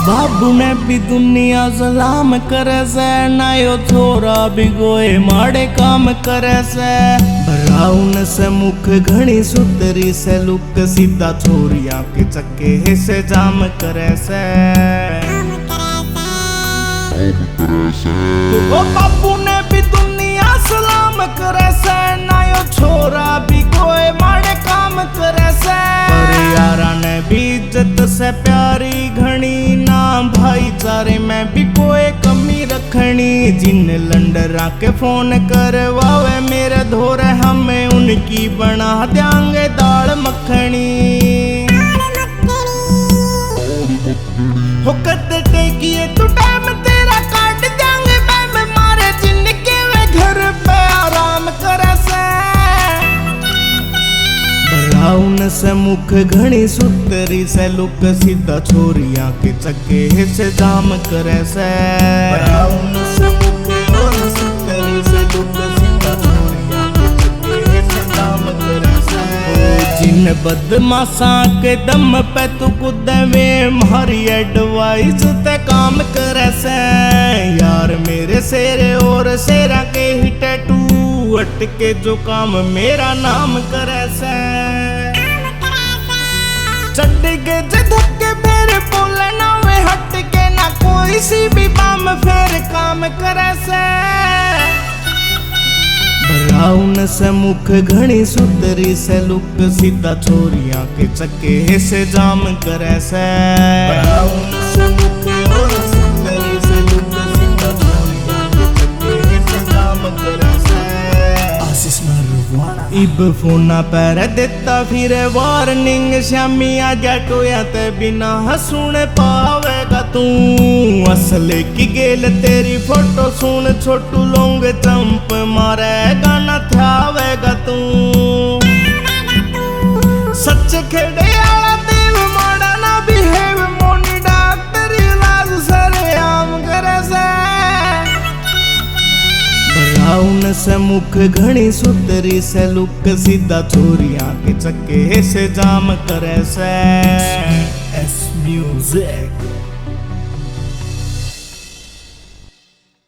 बाबू ने भी दुनिया सलाम करे से, ना यो छोरा भी गोए माड़े काम करे से। भराउन से मुख घणी सुतरी से, लुक सीधा छोरिया के चक्के से जाम करे से। तो बाबू ने भी दुनिया सलाम करे से, ना यो छोरा भी गोए माड़े काम करे से। पर यारा ने भी इज्जत से प्यारी घणी, ना भाईचारे में भी कोई कमी रखनी। जिन लंडरा के फोन करवावे मेरे धोरे, हमें उनकी बना देंगे दाल मखनी। हो कद टेकिए तू टाइम तेरा काट देंगे मैं मारे, जिनके वे घर पे आराम करे से। भराउन से मुख घणी सुतरी से, लुक सीधा छोरिया के चक्के से जाम करे से। भराउन से मुख और सुतरी से, लुक सीधा छोरिया के चक्के से जाम करे से। जिन बदमाशा के दम पे तू कुदवे, मारी एडवाइस ते काम करे से। यार मेरे शेरे और शेरा के ही टैटू, अटके जो काम मेरा नाम करे से। चढ़ के धक्के मेरे बोले ना वे हट के, ना कोई सी भी बाम फेर काम करे से। भराउन से मुख घणी सुतरी से, लुक सीधा छोरिया के चक्के से जाम करे से। भराउन से मुख और सुतरी से, लुक सीधा छोरिया के चक्के से जाम करे से। इब फोना पर देता फिर वार्निंग, श्यामी आ जाटो या ते बिना सुन पावेगा तू। असले की गेल तेरी फोटो सुन, छोटू लोंग चंप मारे गाना थावेगा तू। सच खेड़े आला देव माड़ा ना बिहेव, मोनी डॉक्टर इलाज सरे आम करे से। भराउन से मुख घणी सुतरी से, लुक सीधा छोरिया के चक्के से जाम करे से। S music.